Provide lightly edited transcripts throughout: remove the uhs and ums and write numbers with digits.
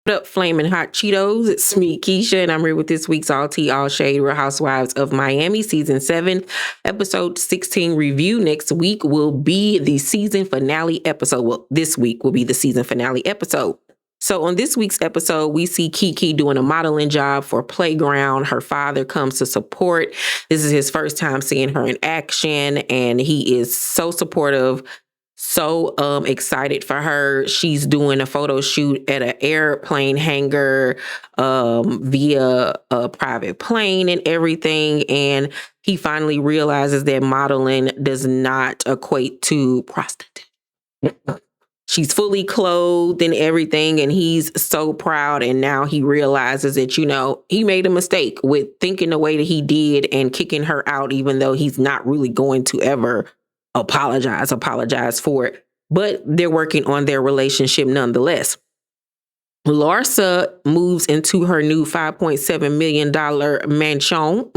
What up, Flaming Hot Cheetos? It's me, Keisha, and I'm here with this week's All Tea, All Shade, Real Housewives of Miami, Season 7, Episode 16 review. Next week will be the season finale episode. Well, this week will be the season finale episode. So on this week's episode, we see Kiki doing a modeling job for Playground. Her father comes to support. This is his first time seeing her in action, and he is so supportive. So excited for her. She's doing a photo shoot at an airplane hangar via a private plane and everything. And he finally realizes that modeling does not equate to prostitute. She's fully clothed and everything, and he's so proud. And now he realizes that, he made a mistake with thinking the way that he did and kicking her out, even though he's not really going to ever apologize for it. But they're working on their relationship nonetheless. Larsa moves into her new $5.7 million mansion.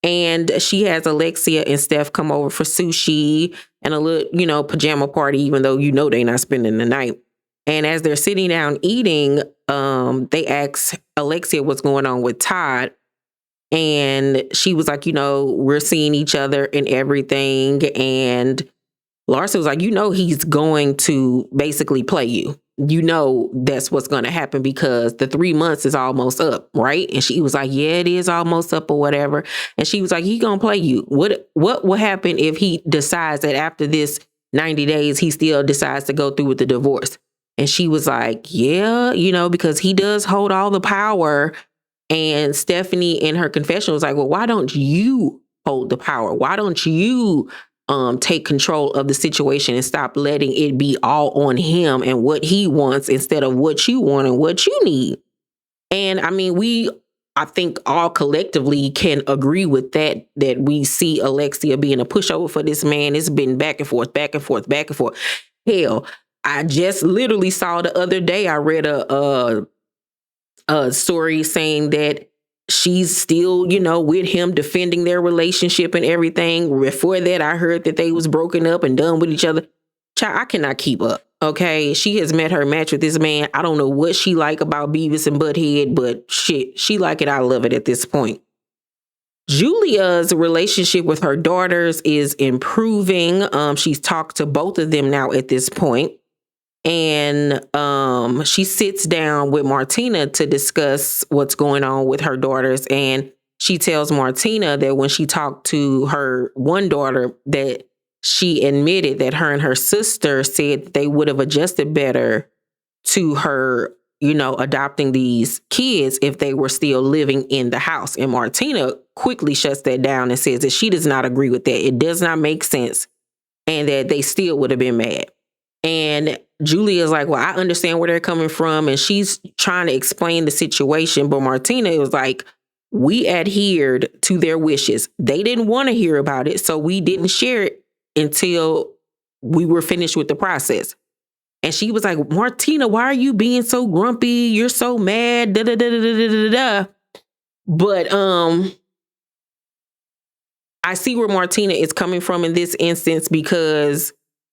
And she has Alexia and Steph come over for sushi and a little, pajama party, even though they're not spending the night. And as they're sitting down eating, they ask Alexia what's going on with Todd. And she was like, we're seeing each other and everything. And Larsa was like, he's going to basically play you. That's what's going to happen because the 3 months is almost up, right? And she was like, yeah, it is almost up or whatever. And she was like, he's going to play you. What will happen if he decides that after this 90 days, he still decides to go through with the divorce? And she was like, yeah, because he does hold all the power. And Stephanie in her confession was like, well, why don't you hold the power? Why don't you take control of the situation and stop letting it be all on him and what he wants instead of what you want and what you need? And I mean, I think all collectively can agree with that we see Alexia being a pushover for this man. It's been back and forth, back and forth, back and forth. Hell, I just literally saw the other day, I read a story saying that she's still, with him defending their relationship and everything. Before that, I heard that they was broken up and done with each other. Child, I cannot keep up. Okay. She has met her match with this man. I don't know what she like about Beavis and Butthead, but shit, she like it. I love it at this point. Julia's relationship with her daughters is improving. She's talked to both of them now at this point. And she sits down with Martina to discuss what's going on with her daughters. And she tells Martina that when she talked to her one daughter, that she admitted that her and her sister said that they would have adjusted better to her, adopting these kids if they were still living in the house. And Martina quickly shuts that down and says that she does not agree with that. It does not make sense and that they still would have been mad. And Julia's like, well, I understand where they're coming from. And she's trying to explain the situation. But Martina was like, we adhered to their wishes. They didn't want to hear about it. So we didn't share it until we were finished with the process. And she was like, Martina, why are you being so grumpy? You're so mad. Da, da, da, da, da, da, da. But I see where Martina is coming from in this instance, because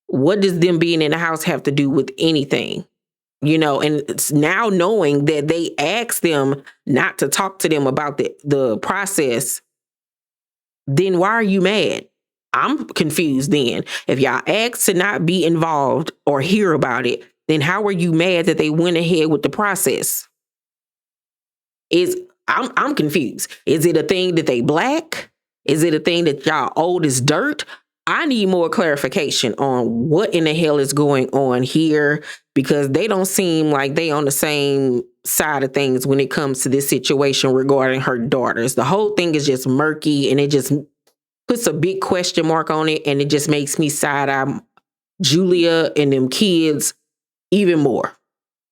what does them being in the house have to do with anything? And it's now knowing that they asked them not to talk to them about the process, then why are you mad? I'm confused then. If y'all asked to not be involved or hear about it, then how are you mad that they went ahead with the process? I'm confused. Is it a thing that they black? Is it a thing that y'all old as dirt? I need more clarification on what in the hell is going on here, because they don't seem like they on the same side of things when it comes to this situation regarding her daughters. The whole thing is just murky, and it just puts a big question mark on it, and it just makes me side-eye Julia and them kids even more.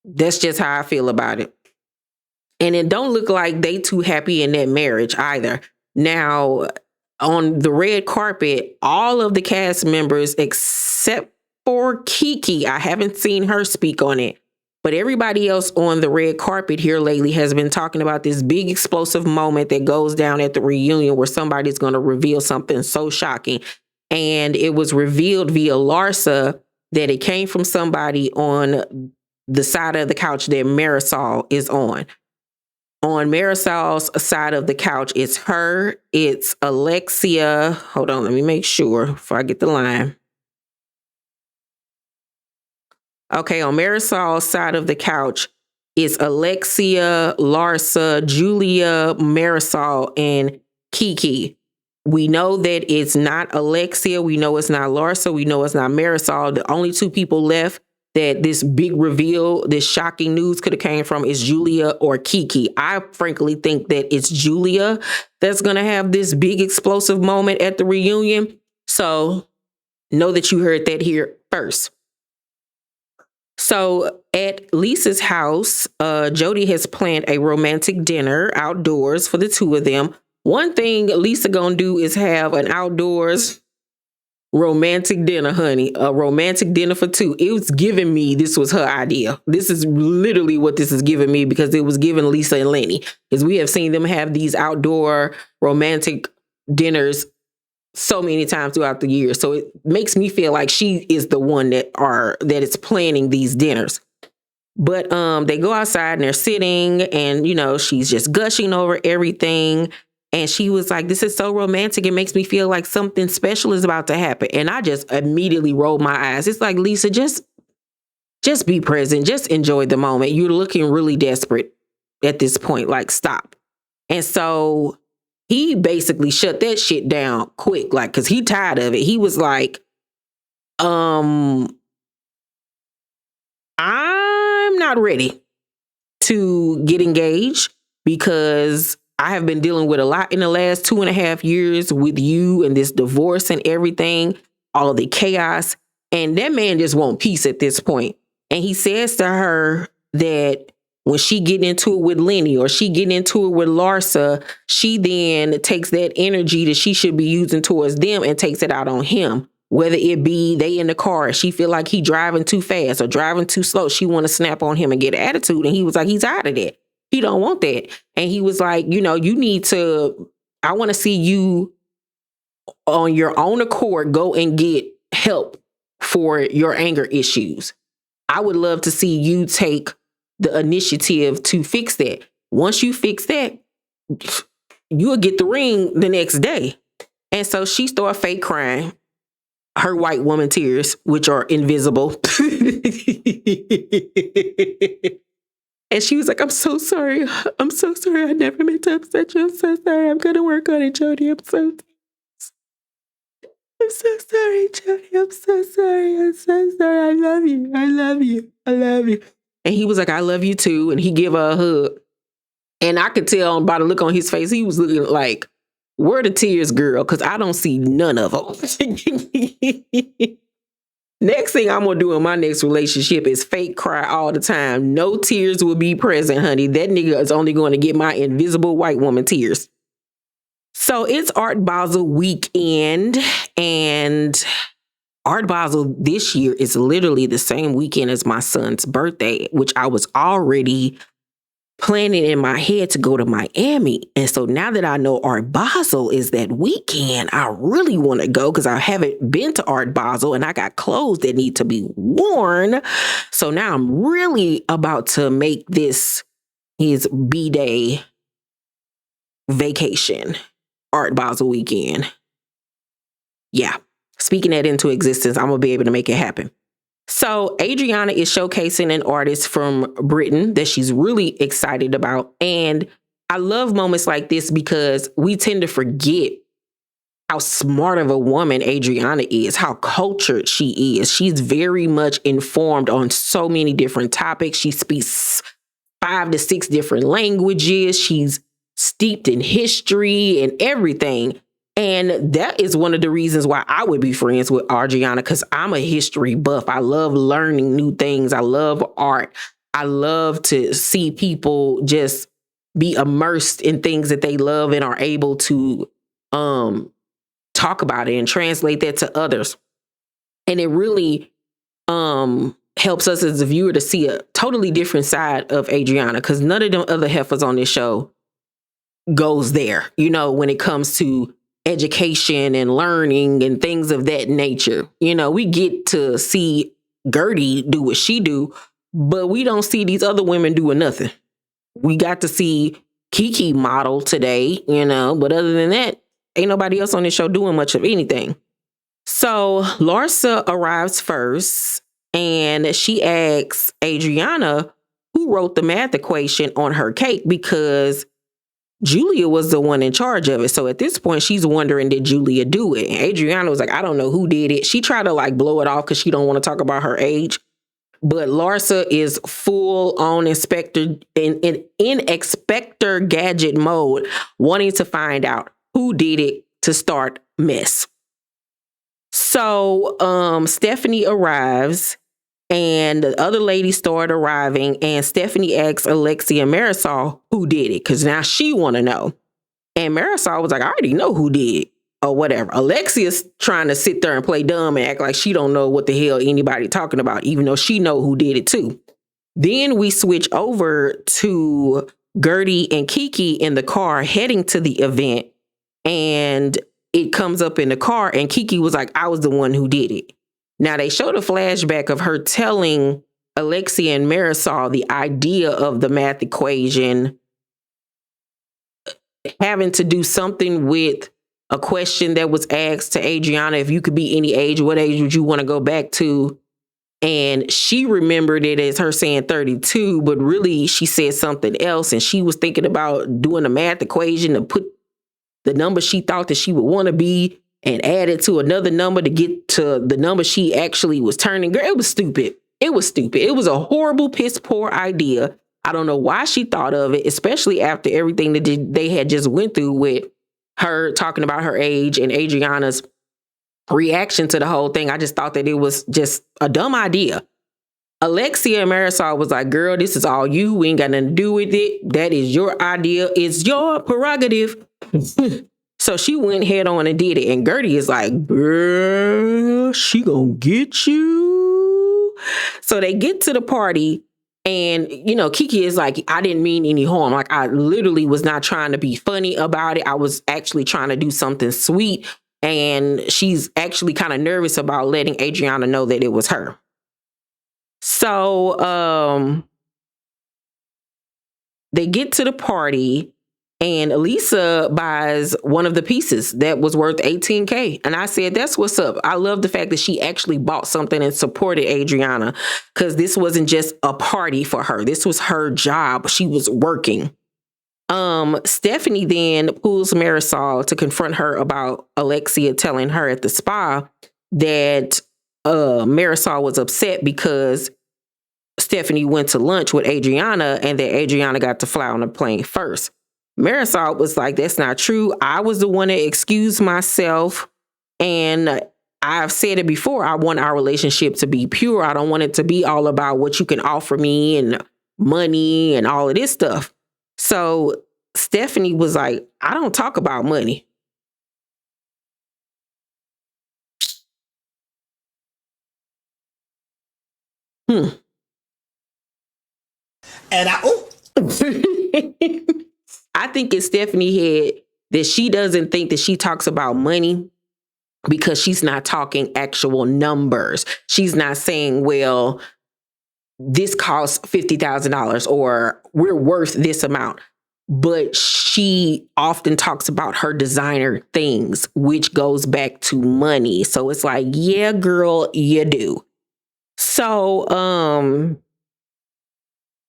That's just how I feel about it. And it don't look like they too happy in that marriage either. Now, on the red carpet, all of the cast members except for Kiki, I haven't seen her speak on it, but everybody else on the red carpet here lately has been talking about this big explosive moment that goes down at the reunion where somebody's going to reveal something so shocking. And it was revealed via Larsa that it came from somebody on the side of the couch that Marisol is on. On Marisol's side of the couch, it's her, it's Alexia. Hold on, let me make sure before I get the line. Okay, on Marisol's side of the couch, it's Alexia, Larsa, Julia, Marisol, and Kiki. We know that it's not Alexia. We know it's not Larsa. We know it's not Marisol. The only two people left that this big reveal, this shocking news could have came from is Julia or Kiki. I frankly think that it's Julia that's going to have this big explosive moment at the reunion. So know that you heard that here first. So at Lisa's house, Jody has planned a romantic dinner outdoors for the two of them. One thing Lisa gonna do is have an outdoors romantic dinner, honey. A romantic dinner for two. It was giving me, this was her idea. This is literally what this is giving me, because it was giving Lisa and Lenny. Because we have seen them have these outdoor romantic dinners so many times throughout the year. So it makes me feel like she is the one that is planning these dinners. But they go outside and they're sitting, and she's just gushing over everything. And she was like, this is so romantic. It makes me feel like something special is about to happen. And I just immediately rolled my eyes. It's like, Lisa, just be present. Just enjoy the moment. You're looking really desperate at this point. Like, stop. And so he basically shut that shit down quick, like, because he tired of it. He was like, I'm not ready to get engaged because I have been dealing with a lot in the last 2.5 years with you and this divorce and everything, all of the chaos. And that man just wants peace at this point. And he says to her that when she get into it with Lenny or she get into it with Larsa, she then takes that energy that she should be using towards them and takes it out on him. Whether it be they in the car, she feel like he driving too fast or driving too slow. She want to snap on him and get attitude. And he was like, he's out of that. He don't want that. And he was like, you need to, I want to see you on your own accord, go and get help for your anger issues. I would love to see you take the initiative to fix that. Once you fix that, you'll get the ring the next day. And so she started fake crying, her white woman tears, which are invisible. And she was like, I'm so sorry. I'm so sorry. I never meant to upset you. I'm so sorry. I'm going to work on it, Jody. I'm so sorry, Jody. I'm so sorry. I'm so sorry. I love you. I love you. I love you. And he was like, I love you too. And he gave her a hug. And I could tell by the look on his face, he was looking like, where the tears, girl? Because I don't see none of them. Next thing I'm going to do in my next relationship is fake cry all the time. No tears will be present, honey. That nigga is only going to get my invisible white woman tears. So it's Art Basel weekend, and Art Basel this year is literally the same weekend as my son's birthday, which I was already planning in my head to go to Miami. And so now that I know Art Basel is that weekend, I really want to go because I haven't been to Art Basel and I got clothes that need to be worn. So now I'm really about to make this his B-Day vacation, Art Basel weekend. Yeah, speaking that into existence, I'm going to be able to make it happen. So Adriana is showcasing an artist from Britain that she's really excited about. And I love moments like this because we tend to forget how smart of a woman Adriana is, how cultured she is. She's very much informed on so many different topics. She speaks 5 to 6 different languages. She's steeped in history and everything. And that is one of the reasons why I would be friends with Adriana, because I'm a history buff. I love learning new things. I love art. I love to see people just be immersed in things that they love and are able to talk about it and translate that to others. And it really helps us as a viewer to see a totally different side of Adriana, because none of them other heifers on this show goes there, when it comes to education and learning and things of that nature. We get to see Gertie do what she do, but we don't see these other women doing nothing. We got to see Kiki model today, but other than that, ain't nobody else on this show doing much of anything. So Larsa arrives first and she asks Adriana who wrote the math equation on her cake because Julia was the one in charge of it. So at this point, she's wondering, did Julia do it? And Adriana was like, I don't know who did it. She tried to blow it off because she don't want to talk about her age. But Larsa is full on inspector in Inspector Gadget mode, wanting to find out who did it to start mess. So Stephanie arrives and the other ladies start arriving and Stephanie asks Alexia and Marisol who did it because now she want to know. And Marisol was like, I already know who did it or whatever. Alexia's trying to sit there and play dumb and act like she don't know what the hell anybody talking about, even though she know who did it too. Then we switch over to Gertie and Kiki in the car heading to the event. And it comes up in the car and Kiki was like, I was the one who did it. Now they showed a flashback of her telling Alexia and Marisol the idea of the math equation having to do something with a question that was asked to Adriana, if you could be any age, what age would you want to go back to? And she remembered it as her saying 32, but really she said something else. And she was thinking about doing a math equation to put the number she thought that she would want to be and add it to another number to get to the number she actually was turning. Girl, it was stupid. It was stupid. It was a horrible, piss poor idea. I don't know why she thought of it, especially after everything that they had just went through with her talking about her age and Adriana's reaction to the whole thing. I just thought that it was just a dumb idea. Alexia and Marisol was like, girl, this is all you. We ain't got nothing to do with it. That is your idea. It's your prerogative. So she went head on and did it. And Gertie is like, girl, she gonna get you. So they get to the party and, Kiki is like, I didn't mean any harm. Like, I literally was not trying to be funny about it. I was actually trying to do something sweet. And she's actually kind of nervous about letting Adriana know that it was her. So they get to the party and Elisa buys one of the pieces that was worth $18K. And I said, that's what's up. I love the fact that she actually bought something and supported Adriana because this wasn't just a party for her. This was her job. She was working. Stephanie then pulls Marisol to confront her about Alexia telling her at the spa that Marisol was upset because Stephanie went to lunch with Adriana and that Adriana got to fly on the plane first. Marisol was like, that's not true. I was the one that excused myself. And I've said it before. I want our relationship to be pure. I don't want it to be all about what you can offer me and money and all of this stuff. So Stephanie was like, I don't talk about money. And I think it's Stephanie's head that she doesn't think that she talks about money because she's not talking actual numbers. She's not saying, well, this costs $50,000 or we're worth this amount. But she often talks about her designer things, which goes back to money. So it's like, yeah, girl, you do. So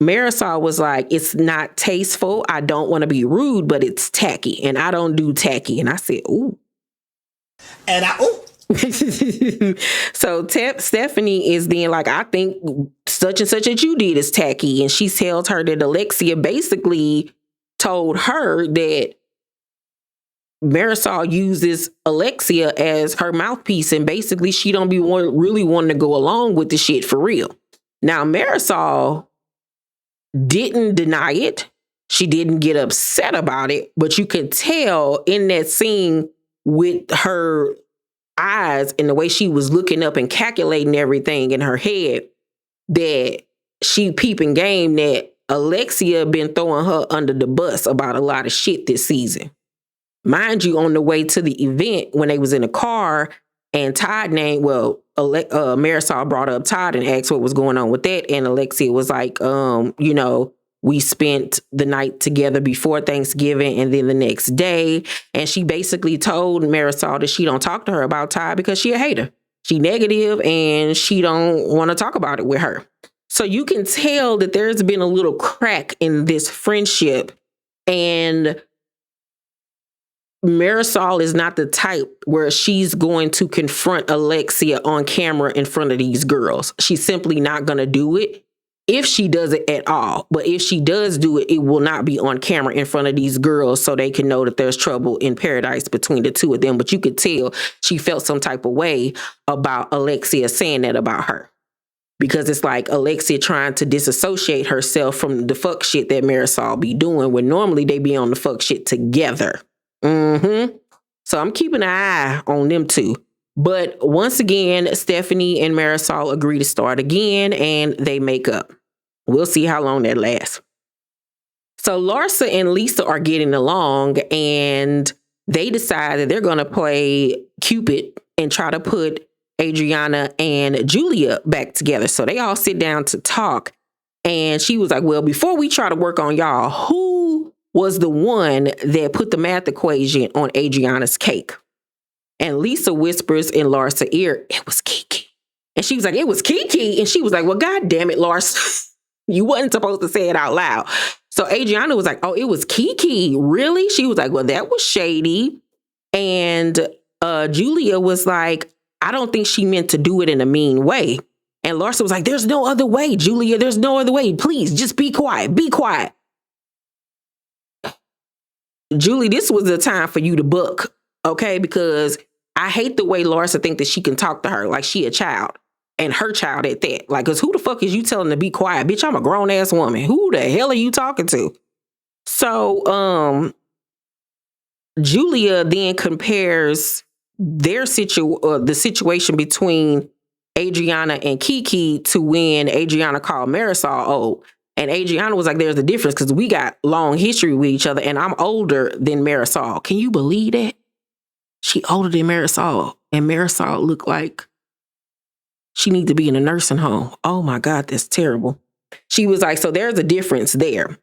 Marisol was like, it's not tasteful. I don't want to be rude, but it's tacky. And I don't do tacky. And I said, ooh. And So Stephanie is then like, I think such and such that you did is tacky. And she tells her that Alexia basically told her that Marisol uses Alexia as her mouthpiece. And basically she don't be really wanting to go along with the shit for real. Now, Marisol didn't deny it. She didn't get upset about it, but you could tell in that scene with her eyes and the way she was looking up and calculating everything in her head that she peeping game that Alexia been throwing her under the bus about a lot of shit this season. Mind you, on the way to the event, when they was in the car, And Todd Marisol brought up Todd and asked what was going on with that. And Alexia was like, we spent the night together before Thanksgiving and then the next day. And she basically told Marisol that she don't talk to her about Todd because she a hater. She negative and she don't want to talk about it with her. So you can tell that there's been a little crack in this friendship, and Marisol is not the type where she's going to confront Alexia on camera in front of these girls. She's simply not going to do it, if she does it at all. But if she does do it, it will not be on camera in front of these girls so they can know that there's trouble in paradise between the two of them. But you could tell she felt some type of way about Alexia saying that about her. Because it's like Alexia trying to disassociate herself from the fuck shit that Marisol be doing, when normally they be on the fuck shit together. So I'm keeping an eye on them two. But once again, Stephanie and Marisol agree to start again, and they make up. We'll see how long that lasts. So Larsa and Lisa are getting along, and they decide that they're going to play Cupid and try to put Adriana and Julia back together. So they all sit down to talk. And she was like, well, before we try to work on y'all, who was the one that put the math equation on Adriana's cake? And Lisa whispers in Larsa's ear, it was Kiki. And she was like, it was Kiki. And she was like, well, God damn it, Larsa. You wasn't supposed to say it out loud. So Adriana was like, oh, it was Kiki. Really? She was like, well, that was shady. And Julia was like, I don't think she meant to do it in a mean way. And Larsa was like, there's no other way, Julia. There's no other way. Please, just be quiet. Be quiet. Julie, this was the time for you to book, okay? Because I hate the way Larsa think that she can talk to her like she a child, and her child at that. Like, because who the fuck is you telling to be quiet? Bitch, I'm a grown-ass woman. Who the hell are you talking to? So, Julia then compares the situation between Adriana and Kiki to when Adriana called Marisol old. And Adriana was like, there's a difference because we got long history with each other and I'm older than Marisol. Can you believe that? She older than Marisol, and Marisol looked like she needs to be in a nursing home. Oh my God, that's terrible. She was like, so there's a difference there.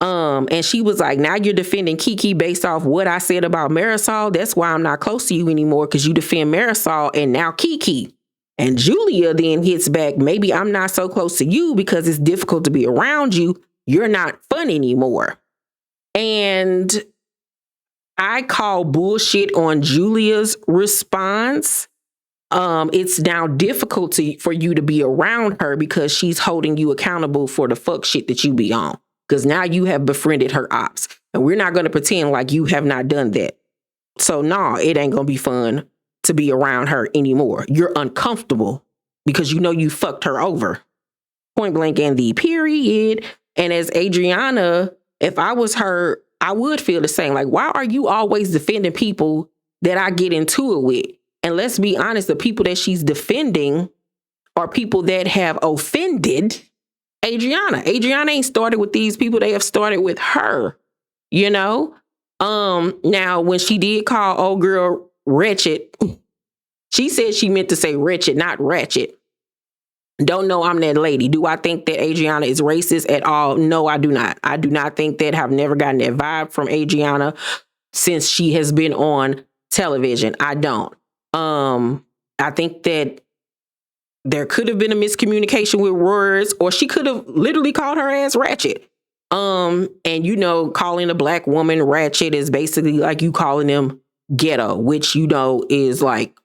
And she was like, now you're defending Kiki based off what I said about Marisol. That's why I'm not close to you anymore, because you defend Marisol and now Kiki. And Julia then hits back, maybe I'm not so close to you because it's difficult to be around you. You're not fun anymore. And I call bullshit on Julia's response. It's now difficult for you to be around her because she's holding you accountable for the fuck shit that you be on. Because now you have befriended her ops. And we're not going to pretend like you have not done that. So no, it ain't going to be fun to be around her anymore. You're uncomfortable because you know you fucked her over. Point blank and the period. And as Adriana, if I was her, I would feel the same. Like, why are you always defending people that I get into it with? And let's be honest, the people that she's defending are people that have offended Adriana. Adriana ain't started with these people. They have started with her, you know? Now, when she did call old girl wretched, she said she meant to say wretched, not ratchet. Don't know I'm that lady. Do I think that Adriana is racist at all? No, I do not. I do not think that. I've never gotten that vibe from Adriana since she has been on television. I don't. I think that there could have been a miscommunication with words, or she could have literally called her ass ratchet. And you know, calling a black woman ratchet is basically like you calling them ghetto, which you know is like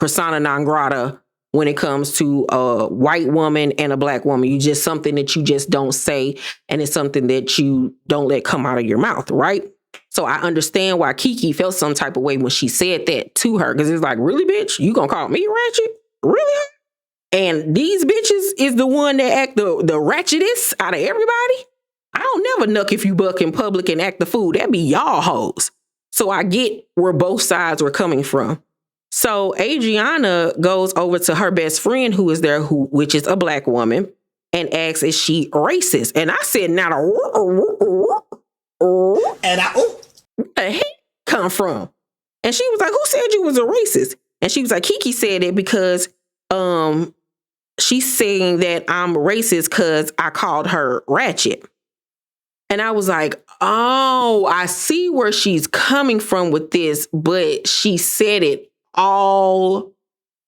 persona non grata when it comes to a white woman and a black woman. You just something that you just don't say, and it's something that you don't let come out of your mouth, right? So I understand why Kiki felt some type of way when she said that to her, because it's like, really, bitch? You gonna call me ratchet? Really? And these bitches is the one that act the ratchetest out of everybody? I don't never nuck if you buck in public and act the fool. That be y'all hoes. So I get where both sides were coming from. So Adriana goes over to her best friend who is there, which is a black woman, and asks, is she racist? And I said, now where the heck come from? And she was like, who said you was a racist? And she was like, Kiki said it because she's saying that I'm racist because I called her ratchet. And I was like, oh, I see where she's coming from with this, but she said it all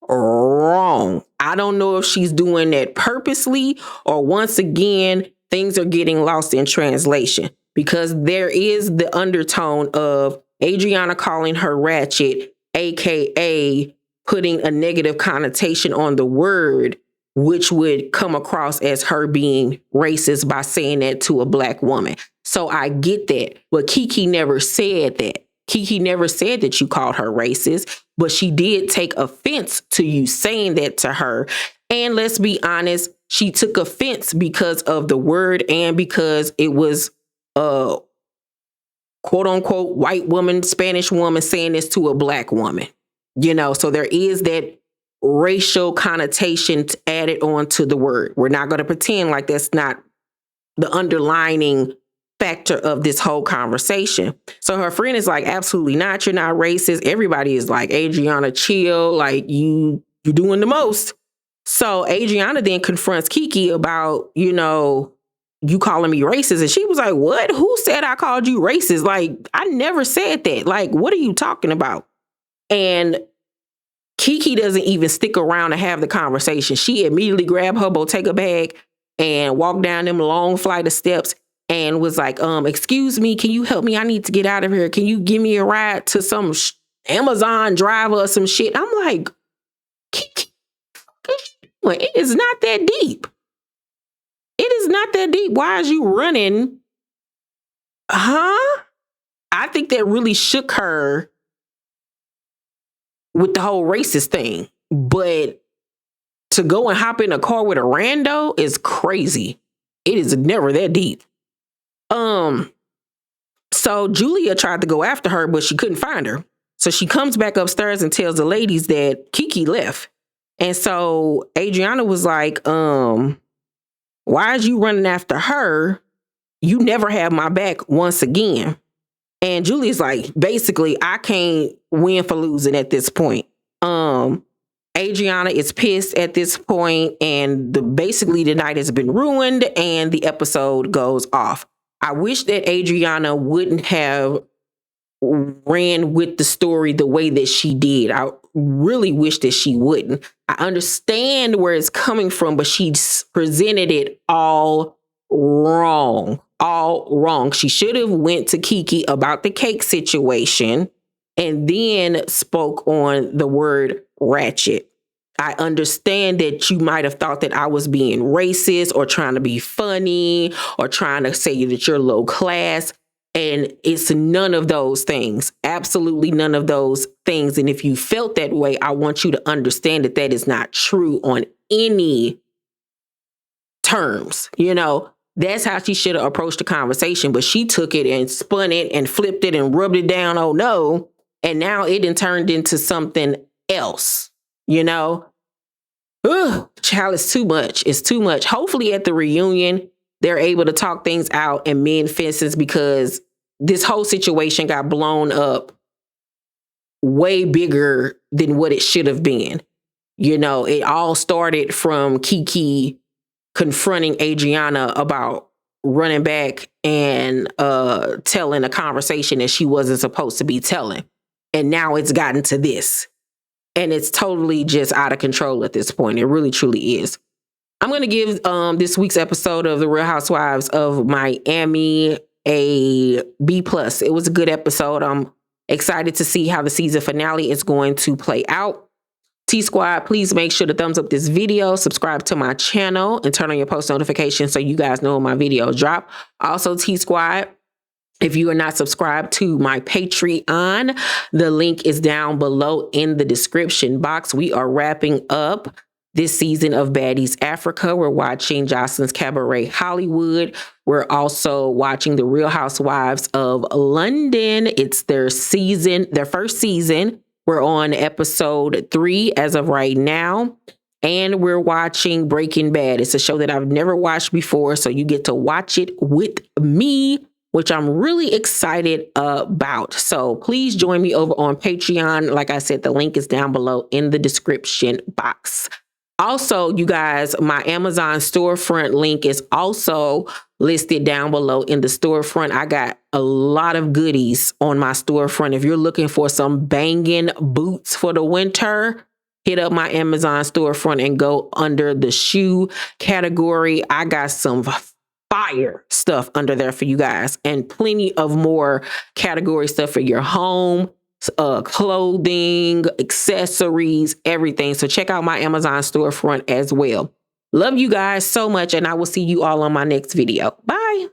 wrong. I don't know if she's doing that purposely or once again, things are getting lost in translation because there is the undertone of Adriana calling her ratchet, AKA putting a negative connotation on the word, which would come across as her being racist by saying that to a Black woman. So I get that, but Kiki never said that. Kiki never said that you called her racist, but she did take offense to you saying that to her. And let's be honest, she took offense because of the word and because it was a quote unquote white woman, Spanish woman saying this to a Black woman. You know, so there is that racial connotation added on to the word. We're not going to pretend like that's not the underlining factor of this whole conversation. So her friend is like, absolutely not. You're not racist. Everybody is like, Adriana, chill. Like you're doing the most. So Adriana then confronts Kiki about, you know, you calling me racist. And she was like, what? Who said I called you racist? Like, I never said that. Like, what are you talking about? And Kiki doesn't even stick around to have the conversation. She immediately grabbed her Bottega bag and walked down them long flight of steps and was like, excuse me, can you help me? I need to get out of here. Can you give me a ride to some Amazon driver or some shit? I'm like, Kiki, it is not that deep. It is not that deep. Why is you running? Huh? I think that really shook her with the whole racist thing. But to go and hop in a car with a rando is crazy. It is never that deep. So Julia tried to go after her, but she couldn't find her. So she comes back upstairs and tells the ladies that Kiki left. And so Adriana was like, why is you running after her? You never have my back once again. And Julia's like, basically, I can't win for losing at this point. Adriana is pissed at this point, and basically the night has been ruined and the episode goes off. I wish that Adriana wouldn't have ran with the story the way that she did. I really wish that she wouldn't. I understand where it's coming from, but she presented it all wrong. All wrong. She should have went to Kiki about the cake situation and then spoke on the word ratchet. I understand that you might have thought that I was being racist or trying to be funny or trying to say that you're low class. And it's none of those things. Absolutely none of those things. And if you felt that way, I want you to understand that that is not true on any terms. You know, that's how she should have approached the conversation. But she took it and spun it and flipped it and rubbed it down. Oh, no. And now it done turned into something else, you know? Ugh, child, it's too much. It's too much. Hopefully at the reunion, they're able to talk things out and mend fences because this whole situation got blown up way bigger than what it should have been. You know, it all started from Kiki confronting Adriana about running back and telling a conversation that she wasn't supposed to be telling. And now it's gotten to this. And it's totally just out of control at this point. It really, truly is. I'm going to give this week's episode of The Real Housewives of Miami a B+. It was a good episode. I'm excited to see how the season finale is going to play out. T-Squad, please make sure to thumbs up this video, subscribe to my channel, and turn on your post notifications so you guys know when my videos drop. Also, T-Squad, if you are not subscribed to my Patreon, the link is down below in the description box. We are wrapping up this season of Baddies Africa. We're watching Jocelyn's Cabaret Hollywood. We're also watching The Real Housewives of London. It's their first season. We're on episode 3 as of right now. And we're watching Breaking Bad. It's a show that I've never watched before, so you get to watch it with me which I'm really excited about. So please join me over on Patreon. Like I said, the link is down below in the description box. Also, you guys, my Amazon storefront link is also listed down below in the storefront. I got a lot of goodies on my storefront. If you're looking for some banging boots for the winter, hit up my Amazon storefront and go under the shoe category. I got some fire stuff under there for you guys, and plenty of more category stuff for your home, clothing, accessories, everything. So check out my Amazon storefront as well. Love you guys so much, and I will see you all on my next video. Bye.